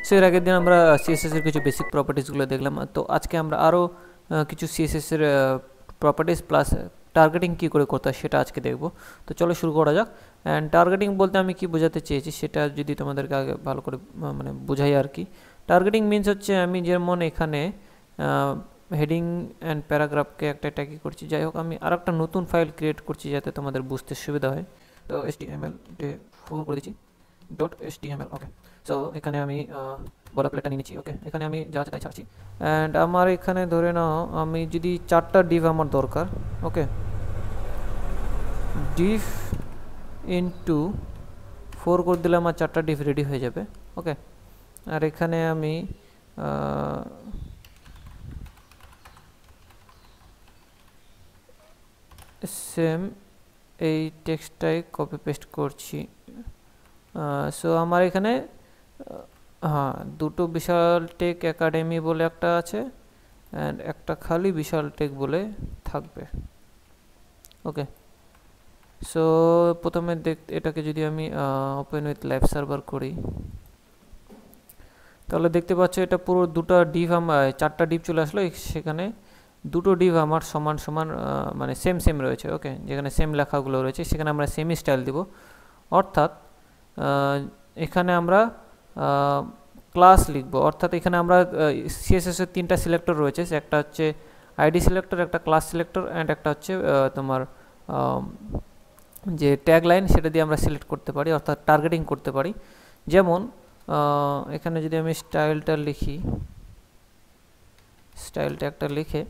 So এর আগের দিন আমরা সিএসএস এর কিছু বেসিক প্রপার্টিসগুলো দেখলাম। তো আজকে আমরা আরও কিছু সিএসএস এর প্রপার্টিস প্লাস টার্গেটিং কী করে করতে হয় সেটা আজকে দেখব। তো চলো শুরু করা যাক। অ্যান্ড টার্গেটিং বলতে আমি কি বোঝাতে চেয়েছি সেটা যদি তোমাদেরকে আগে ভালো করে মানে বোঝাই আর কি। টার্গেটিং মিনস হচ্ছে আমি যেমন এখানে হেডিং অ্যান্ড প্যারাগ্রাফকে একটা ট্যাগই করছি, যাই হোক আমি আর একটা নতুন ফাইল ক্রিয়েট করছি যাতে তোমাদের বুঝতে সুবিধা হয়। তো HTML ডে 4 করে দিচ্ছি .html। ওকে, সো এখানে আমি বলা প্লেটটা নিয়ে নিচ্ছি। ওকে, এখানে আমি যা আছে তাই ছাড়ছি। অ্যান্ড আমার এখানে ধরে নাও আমি যদি 4টা ডিভ আমার দরকার। ওকে, ডিভ ইনটু 4 করে দিলে আমার 4টা ডিভ রেডি হয়ে যাবে। ওকে, আর এখানে আমি সেম এই টেক্সটটাই কপি পেস্ট করছি। সো আমার এখানে হ্যাঁ দুটো বিশাল টেক একাডেমি বলে একটা আছে অ্যান্ড একটা খালি বিশাল টেক বলে থাকবে। ওকে, সো প্রথমে এটাকে যদি আমি ওপেন উইথ লাইভ সার্ভার করি তাহলে দেখতে পাচ্ছ এটা পুরো দুটো ডিভ আমার 4টা ডিভ চলে আসলো। সেখানে দুটো ডিভ আমার সমান সমান মানে সেম সেম রয়েছে। ওকে, যেখানে সেম লেখাগুলো রয়েছে সেখানে আমরা সেমি স্টাইল দিব, অর্থাৎ এখানে আমরা ক্লাস লিখব। অর্থাৎ এখানে আমরা সিএসএস এর 3টা সিলেক্টর রয়েছে, একটা হচ্ছে আইডি সিলেক্টর, একটা ক্লাস সিলেক্টর অ্যান্ড একটা হচ্ছে তোমার যে ট্যাগ লাইন সেটা দিয়ে আমরা সিলেক্ট করতে পারি, অর্থাৎ টার্গেটিং করতে পারি। যেমন এখানে যদি আমি স্টাইলটা লিখি, স্টাইল ট্যাগটা লিখে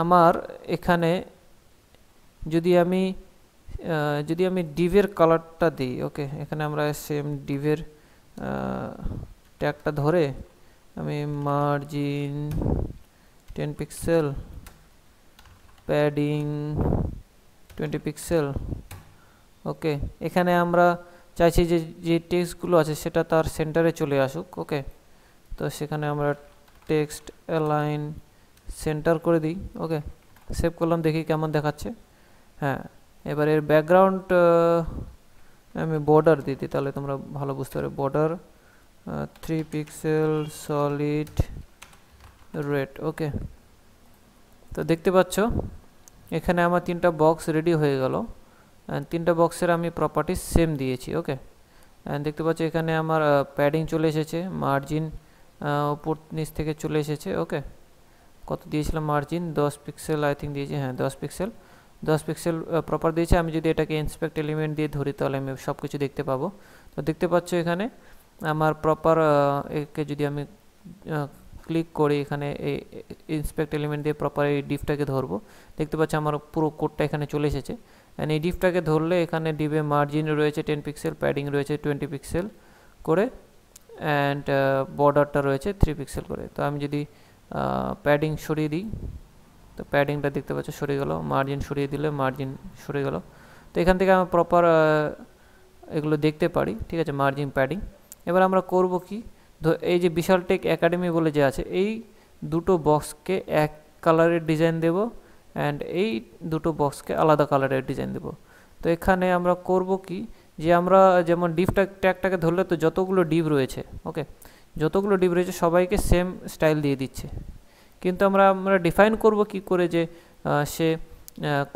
আমার এখানে যদি আমি ডিভের কালারটা দিই। ওকে, এখানে আমরা সেম ডিভের ট্যাগটা ধরে আমি মার্জিন 10 পিক্সেল, প্যাডিং 20 পিক্সেল। ওকে, এখানে আমরা চাইছি যে টেক্সটগুলো আছে সেটা তার সেন্টারে চলে আসুক। ওকে, তো সেখানে আমরা টেক্সট অ্যালাইন সেন্টার করে দিই। ওকে, সেভ করলাম, দেখি কেমন দেখাচ্ছে। হ্যাঁ, এবার এর ব্যাকগ্রাউন্ড আমি বর্ডার দিই, তাহলে তোমরা ভালো বুঝতে পারবে। Border 3 pixel solid red. Okay, তো দেখতে পাচ্ছ এখানে আমার 3টা বক্স রেডি হয়ে গেল। 3টা বক্সের আমি প্রপার্টিজ সেম দিয়েছি। ওকে, দেখতে পাচ্ছ এখানে আমার প্যাডিং চলে এসেছে, মার্জিন উপর নিচ থেকে চলে এসেছে। ওকে, কত দিয়েছিলাম মার্জিন? 10 পিক্সেল আই থিঙ্ক দিয়েছি। হ্যাঁ, 10 পিক্সেল প্রপার দিয়েছে। আমি যদি এটাকে ইন্সপেক্ট এলিমেন্ট দিয়ে ধরি তাহলে আমি সব কিছু দেখতে পাবো। তো দেখতে পাচ্ছ এখানে আমার প্রপার একে যদি আমি ক্লিক করি এখানে এই ইন্সপেক্ট এলিমেন্ট দিয়ে প্রপার এই ডিভটাকে ধরবো, দেখতে পাচ্ছি আমার পুরো কোডটা এখানে চলে এসেছে। অ্যান্ড এই ডিভটাকে ধরলে এখানে ডিভে মার্জিন রয়েছে 10 পিক্সেল, প্যাডিং রয়েছে 20 পিক্সেল করে অ্যান্ড বর্ডারটা রয়েছে 3 পিক্সেল করে। তো আমি যদি প্যাডিং সরিয়ে দিই তো প্যাডিংটা দেখতে পাচ্ছ সরে গেল, মার্জিন সরিয়ে দিলে মার্জিন সরে গেল। তো এখান থেকে আমরা প্রপার এগুলো দেখতে পারি। ঠিক আছে, মার্জিন প্যাডিং। এবার আমরা করব কি, এই যে বিশাল টেক একাডেমি বলে যে আছে এই দুটো বক্সকে এক কালারের ডিজাইন দেব অ্যান্ড এই দুটো বক্সকে আলাদা কালারের ডিজাইন দেব। তো এখানে আমরা করব কি, যে আমরা যেমন ডিভটা ট্যাগটাকে ধরলে তো যতগুলো ডিভ রয়েছে, ওকে, যতগুলো ডিভ রয়েছে সবাইকে সেম স্টাইল দিয়ে দিচ্ছে, কিন্তু আমরা ডিফাইন করব কি করে যে সে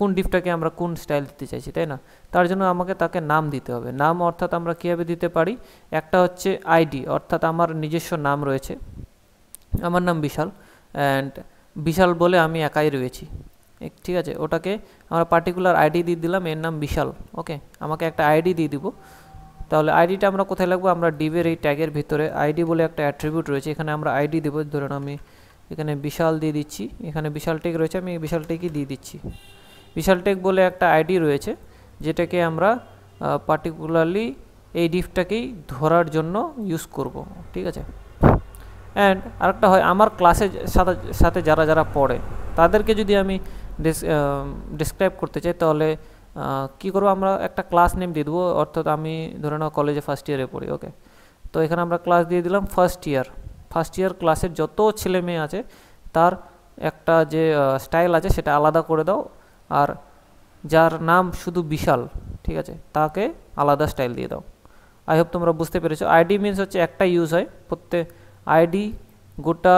কোন ডিভটাকে আমরা কোন স্টাইল দিতে চাইছি, তাই না? তার জন্য আমাকে তাকে নাম দিতে হবে। নাম অর্থাৎ আমরা কীভাবে দিতে পারি, একটা হচ্ছে আইডি, অর্থাৎ আমার নিজস্ব নাম রয়েছে, আমার নাম বিশাল অ্যান্ড বিশাল বলে আমি একাই রয়েছি। ঠিক আছে, ওটাকে আমরা পার্টিকুলার আইডি দিয়ে দিলাম, এর নাম বিশাল। ওকে, আমাকে একটা আইডি দিয়ে দিব। তাহলে আইডিটা আমরা কোথায় লাগবো, আমরা ডিভের এই ট্যাগের ভিতরে আইডি বলে একটা অ্যাট্রিবিউট রয়েছে, এখানে আমরা আইডি দেবো। ধরুন আমি এখানে বিশাল দিয়ে দিচ্ছি, এখানে বিশাল টেক রয়েছে, আমি বিশাল টেকই দিয়ে দিচ্ছি। বিশাল টেক বলে একটা আইডি রয়েছে যেটাকে আমরা পার্টিকুলারলি এই ডিভটাকেই ধরার জন্য ইউজ করব। ঠিক আছে, অ্যান্ড আরেকটা হয় আমার ক্লাসের সাথে যারা যারা পড়ে তাদেরকে যদি আমি ডিসক্রাইব করতে চাই তাহলে কী করবো, আমরা একটা ক্লাস নেম দিয়ে দেবো। অর্থাৎ আমি ধরে নাও কলেজে ফার্স্ট ইয়ারে পড়ি। ওকে, তো এখানে আমরা ক্লাস দিয়ে দিলাম ফার্স্ট ইয়ার ক্লাসের যত ছেলে মেয়ে আছে তার একটা যে স্টাইল আছে সেটা আলাদা করে দাও, আর যার নাম শুধু বিশাল, ঠিক আছে, তাকে আলাদা স্টাইল দিয়ে দাও। আই হোপ তোমরা বুঝতে পেরেছো। আইডি মিনস হচ্ছে একটা ইউজ হয় আইডি গোটা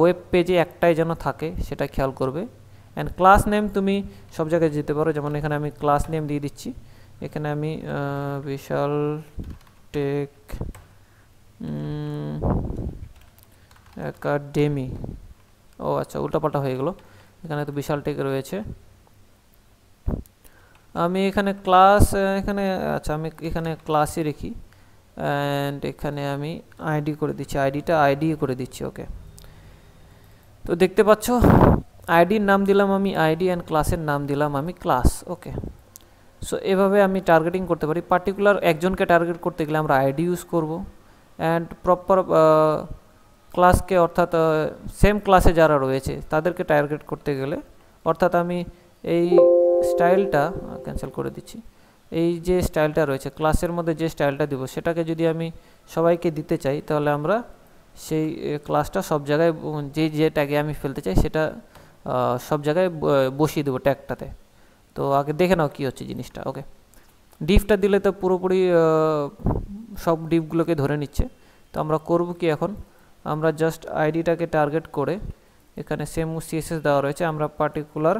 ওয়েব পেজে একটাই যেন থাকে সেটা খেয়াল করবে। অ্যান্ড ক্লাস নেম তুমি সব জায়গায় যেতে পারো, যেমন এখানে আমি ক্লাস নেম দিয়ে দিচ্ছি, এখানে আমি বিশাল টেক একাডেমি, ও আচ্ছা উল্টাপাল্টা হয়ে গেল, এখানে তো বিশাল টেক রয়েছে। আমি এখানে ক্লাস এখানে আচ্ছা আমি এখানে ক্লাসই রেখি, অ্যান্ড এখানে আমি আইডি করে দিচ্ছি, আইডিটা আইডি করে দিচ্ছি। ওকে, তো দেখতে পাচ্ছ আইডির নাম দিলাম আমি আইডি অ্যান্ড ক্লাসের নাম দিলাম আমি ক্লাস। ওকে, সো এভাবে আমি টার্গেটিং করতে পারি। পার্টিকুলার একজনকে টার্গেট করতে গেলে আমরা আইডি ইউজ করব, অ্যান্ড প্রপার ক্লাসকে অর্থাৎ সেম ক্লাসে যারা রয়েছে তাদেরকে টার্গেট করতে গেলে, অর্থাৎ আমি এই স্টাইলটা ক্যান্সেল করে দিচ্ছি, এই যে স্টাইলটা রয়েছে ক্লাসের মধ্যে যে স্টাইলটা দিব সেটাকে যদি আমি সবাইকে দিতে চাই তাহলে আমরা সেই ক্লাসটা সব জায়গায় যে ট্যাগে আমি ফেলতে চাই সেটা সব জায়গায় বসিয়ে দেবো ট্যাগটাতে। তো আগে দেখে নাও কী হচ্ছে জিনিসটা। ওকে, ডিফটা দিলে তো পুরোপুরি সব ডিফগুলোকে ধরে নিচ্ছে। তো আমরা করব কি, এখন আমরা জাস্ট আইডিটাকে টার্গেট করে, এখানে সেম সিএসএস দেওয়া রয়েছে, আমরা পার্টিকুলার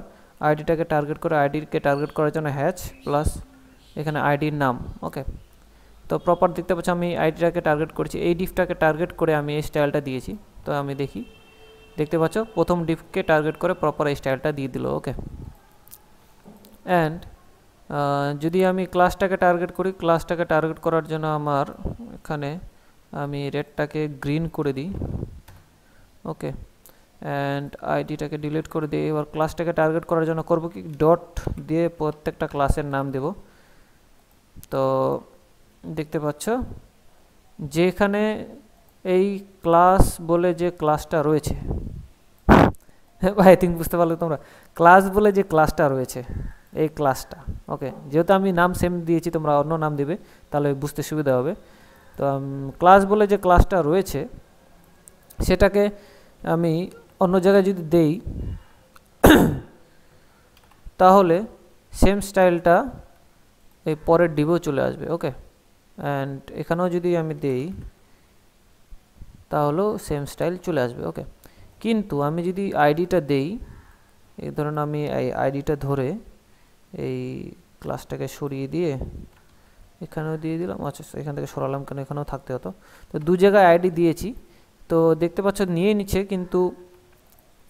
আইডিটাকে টার্গেট করে আইডিকে টার্গেট করার জন্য হ্যাচ প্লাস এখানে আইডির নাম। ওকে, তো প্রপার দেখতে পাচ্ছি আমি আইডিটাকে টার্গেট করেছি, এই ডিফটাকে টার্গেট করে আমি এই স্টাইলটা দিয়েছি। তো আমি দেখি, দেখতে পাচ্ছ প্রথম ডিফকে টার্গেট করে প্রপার এই স্টাইলটা দিয়ে দিল। ওকে, অ্যান্ড যদি আমি ক্লাসটাকে টার্গেট করি, ক্লাসটাকে টার্গেট করার জন্য আমার এখানে আমি রেডটাকে গ্রিন করে দিই। ওকে, অ্যান্ড আইডিটাকে ডিলিট করে দিই। এবার ক্লাসটাকে টার্গেট করার জন্য করব কি, ডট দিয়ে প্রত্যেকটা ক্লাসের নাম দেব। তো দেখতে পাচ্ছ যেখানে এই ক্লাস বলে যে ক্লাসটা রয়েছে, আই থিঙ্ক বুঝতে পারলে তোমরা, ক্লাস বলে যে ক্লাসটা রয়েছে এই ক্লাসটা। ওকে, যেহেতু আমি নাম সেম দিয়েছি, তোমরা অন্য নাম দেবে তাহলে বুঝতে সুবিধা হবে। তো ক্লাস বলে যে ক্লাসটা রয়েছে সেটাকে আমি অন্য জায়গায় যদি দেই তাহলে সেম স্টাইলটা এই পরের ডিবেও চলে আসবে। ওকে, অ্যান্ড এখানেও যদি আমি দেই তাহলেও সেম স্টাইল চলে আসবে। ওকে, কিন্তু আমি যদি আইডিটা দেই, এই ধরুন আমি এই আইডিটা ধরে এই ক্লাসটাকে সরিয়ে দিয়ে এখানেও দিয়ে দিলাম, আচ্ছা এখান থেকে সরালাম কেন, এখানেও থাকতে হতো। তো দু জায়গায় আইডি দিয়েছি, তো দেখতে পাচ্ছ নিয়ে নিচ্ছে, কিন্তু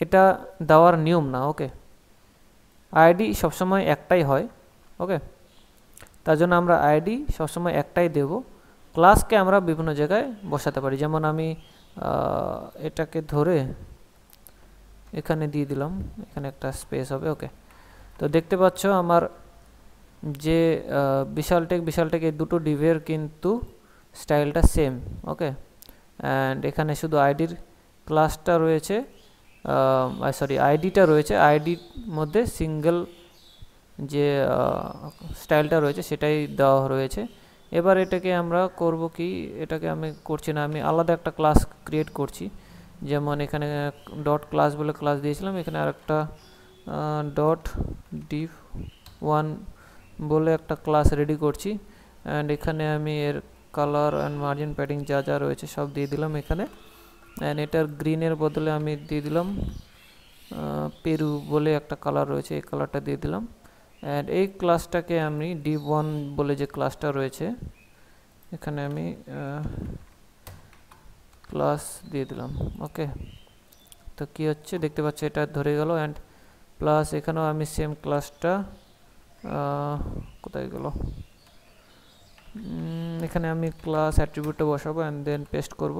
এটা দেওয়ার নিয়ম না। ওকে, আইডি সবসময় একটাই হয়। ওকে, তার জন্য আমরা আইডি সবসময় একটাই দেব, ক্লাসকে আমরা বিভিন্ন জায়গায় বসাতে পারি। যেমন আমি এটাকে ধরে এখানে দিয়ে দিলাম, এখানে একটা স্পেস হবে। ওকে, তো দেখতে পাচ্ছ আমার যে বিশাল টেক এই দুটো ডিভের কিন্তু স্টাইলটা সেম। ওকে, অ্যান্ড এখানে শুধু আইডির ক্লাসটা রয়েছে, সরি আইডিটা রয়েছে, আইডির মধ্যে সিঙ্গেল যে স্টাইলটা রয়েছে সেটাই দেওয়া রয়েছে। এবার এটাকে আমরা করব কি, এটাকে আমি করছি না, আমি আলাদা একটা ক্লাস ক্রিয়েট করছি। যেমন এখানে ডট ক্লাস বলে ক্লাস দিয়েছিলাম, এখানে আরেকটা ডট ডিফ ওয়ান বলে একটা ক্লাস রেডি করছি। অ্যান্ড এখানে আমি এর কালার অ্যান্ড মার্জিন প্যাডিং যা যা রয়েছে সব দিয়ে দিলাম এখানে। অ্যান্ড এটার গ্রিনের বদলে আমি দিয়ে দিলাম পেরু বলে একটা কালার রয়েছে, এই কালারটা দিয়ে দিলাম। অ্যান্ড এই ক্লাসটাকে আমি div1 বলে যে ক্লাসটা রয়েছে এখানে আমি ক্লাস দিয়ে দিলাম। ওকে, তো কি হচ্ছে দেখতে পাচ্ছি, এটা ধরে গেল। অ্যান্ড প্লাস এখানেও আমি সেম ক্লাসটা কোথায় গেল, এখানে আমি ক্লাস অ্যাট্রিবিউটটা বসাবো অ্যান্ড দেন পেস্ট করব।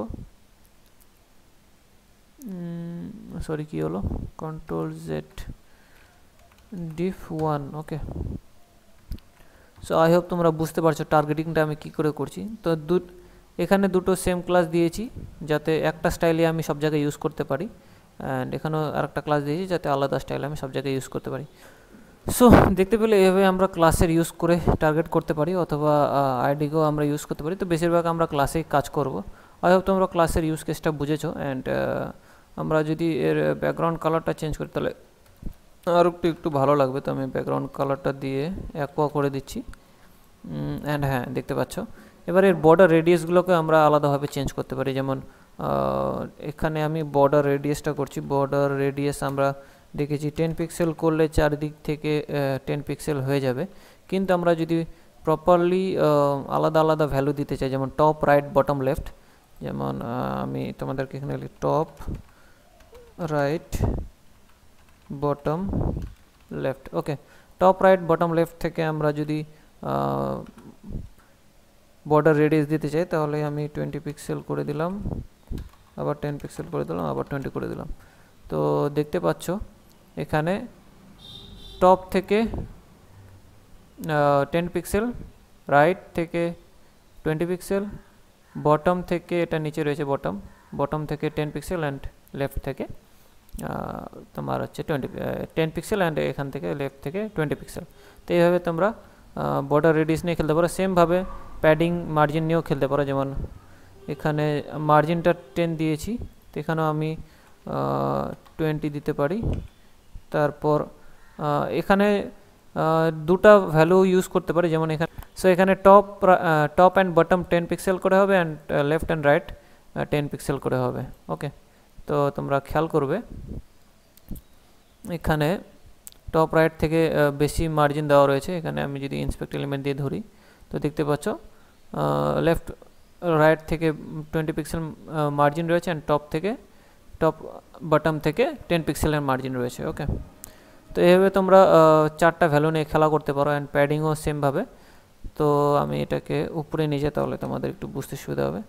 সরি কি হলো, control Z div1। Okay, so I hope তোমরা বুঝতে পারছো টার্গেটিংটা আমি কি করে করছি। তো এখানে দুটো সেম ক্লাস দিয়েছি যাতে একটা স্টাইলে আমি সব জায়গায় ইউজ করতে পারি, অ্যান্ড এখানেও আরেকটা ক্লাস দিয়েছি যাতে আলাদা স্টাইলে আমি সব জায়গায় ইউজ করতে পারি। সো দেখতে পেলে এভাবে আমরা ক্লাসের ইউজ করে টার্গেট করতে পারি, অথবা আইডিকেও আমরা ইউজ করতে পারি। তো বেশিরভাগ আমরা ক্লাসেই কাজ করব। আই হোপ তোমরা ক্লাসের ইউজ কেসটা বুঝেছো। অ্যান্ড আমরা যদি এর ব্যাকগ্রাউন্ড কালারটা চেঞ্জ করি তাহলে আর একটু ভালো লাগবে। তো আমি ব্যাকগ্রাউন্ড কালারটা দিয়ে অ্যাকোয়া করে দিচ্ছি। অ্যান্ড হ্যাঁ দেখতে পাচ্ছ এবার এর বর্ডার রেডিয়াসগুলোকে আমরা আলাদাভাবে চেঞ্জ করতে পারি। যেমন এখানে আমি বর্ডার রেডিয়াসটা করছি। বর্ডার রেডিয়াস আমরা দেখেছি 10 পিক্সেল করলে চারদিক থেকে 10 পিক্সেল হয়ে যাবে, কিন্তু আমরা যদি প্রপারলি আলাদা আলাদা ভ্যালু দিতে চাই, যেমন টপ রাইট বটম লেফট, যেমন আমি তোমাদেরকে এখানে লিখি টপ রাইট বটম লেফট। ওকে, টপ রাইট বটম লেফট থেকে আমরা যদি বর্ডার রেডিয়াস দিতে চাই তাহলে আমি 20 পিক্সেল করে দিলাম, আবার 10 পিক্সেল করে দিলাম, আবার 20 করে দিলাম। তো দেখতে পাচ্ছ এখানে টপ থেকে 10 পিক্সেল, রাইট থেকে 20 পিক্সেল, বটম থেকে, এটা নিচে রয়েছে বটম থেকে 10 পিক্সেল অ্যান্ড লেফট থেকে তোমার হচ্ছে 10 পিক্সেল অ্যান্ড এখান থেকে লেফট থেকে 20 পিক্সেল। তো এইভাবে তোমরা বর্ডার রেডিয়াস নিয়ে খেলতে পারো। সেমভাবে প্যাডিং মার্জিন নিয়েও খেলতে পারো, যেমন এখানে মার্জিনটা 10 দিয়েছি, তো এখানেও আমি 20 দিতে পারি। তারপর এখানে দুটা ভ্যালু ইউজ করতে পারি, যেমন এখানে এখানে টপ অ্যান্ড বটম 10 পিক্সেল করে হবে and left and right 10 pixel করে হবে। ওকে, তো তোমরা খেয়াল করবে এখানে টপ রাইট থেকে বেশি মার্জিন দেওয়া রয়েছে। এখানে আমি যদি ইন্সপেক্ট এলিমেন্ট দিয়ে ধরি তো দেখতে পাচ্ছ লেফট রাইট থেকে 20 পিক্সেল মার্জিন রয়েছে অ্যান্ড টপ বটম থেকে 10 পিক্সেলের মার্জিন রয়েছে। ওকে, তো এইভাবে তোমরা চারটা ভ্যালু নিয়ে খেলা করতে পারো অ্যান্ড প্যাডিংও সেমভাবে। তো আমি এটাকে উপরে নিয়ে যাই তাহলে তোমাদের একটু বুঝতে সুবিধা হবে।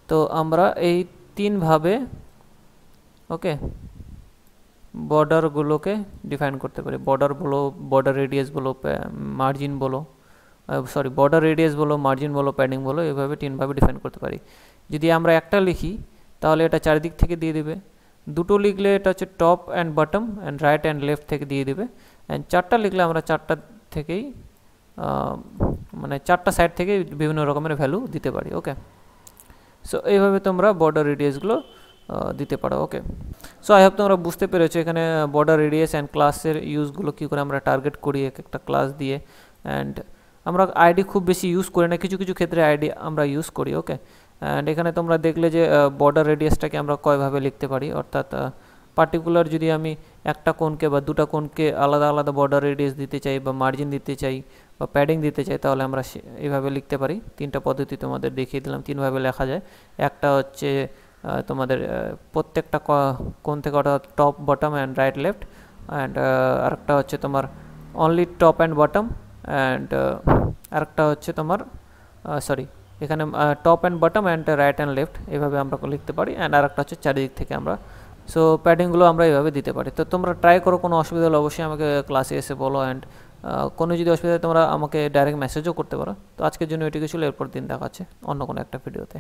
তো আমরা এই তিনভাবে ওকে বর্ডারগুলোকে ডিফাইন করতে পারি। বর্ডার বলো, বর্ডার রেডিয়াস বলো, মার্জিন বলো, বর্ডার রেডিয়াস বলো, মার্জিন বলো, প্যাডিং বলো, এইভাবে তিনভাবে ডিফাইন করতে পারি। যদি আমরা একটা লিখি তাহলে এটা চারিদিক থেকে দিয়ে দেবে, দুটো লিখলে এটা হচ্ছে top and bottom and right and left থেকে দিয়ে দেবে, অ্যান্ড চারটা লিখলে আমরা চারটা থেকেই মানে চারটা সাইড থেকে বিভিন্ন রকমের ভ্যালু দিতে পারি। ওকে, সো এইভাবে তোমরা বর্ডার রেডিয়াসগুলো দিতে পারো। ওকে, সো আই হোপ তোমরা বুঝতে পেরেছো এখানে বর্ডার রেডিয়াস অ্যান্ড ক্লাসের ইউজগুলো কী করে আমরা টার্গেট করি একটা ক্লাস দিয়ে। অ্যান্ড আমরা আইডি খুব বেশি ইউজ করি না, কিছু কিছু ক্ষেত্রে আইডি আমরা ইউজ করি। ওকে, অ্যান্ড এখানে তোমরা দেখলে যে বর্ডার রেডিয়াসটাকে আমরা কয়ভাবে লিখতে পারি, অর্থাৎ পার্টিকুলার যদি আমি একটা কোণকে বা দুটা কোণকে আলাদা আলাদা বর্ডার রেডিয়াস দিতে চাই বা মার্জিন দিতে চাই বা প্যাডিং দিতে চাই তাহলে আমরা এইভাবে লিখতে পারি। তিনটা পদ্ধতি তোমাদের দেখিয়ে দিলাম, তিনভাবে লেখা যায়। একটা হচ্ছে তোমাদের প্রত্যেকটা কোণ থেকে অর্থাৎ top bottom and right left, and আরেকটা হচ্ছে তোমার only top and bottom, and আরেকটা হচ্ছে তোমার এখানে top and bottom and right and left, এইভাবে আমরা লিখতে পারি। অ্যান্ড আরেকটা হচ্ছে চারিদিক থেকে আমরা, সো প্যাডিংগুলো আমরা এইভাবে দিতে পারি। তো তোমরা ট্রাই করো, কোনো অসুবিধা হলে অবশ্যই আমাকে ক্লাসে এসে বলো, অ্যান্ড কোনো যদি অসুবিধা তোমরা আমাকে ডাইরেক্ট মেসেজও করতে পারো। তো আজকের জন্য এটুকু ছিল, এরপর দিন দেখা হচ্ছে অন্য কোনো একটা ভিডিওতে।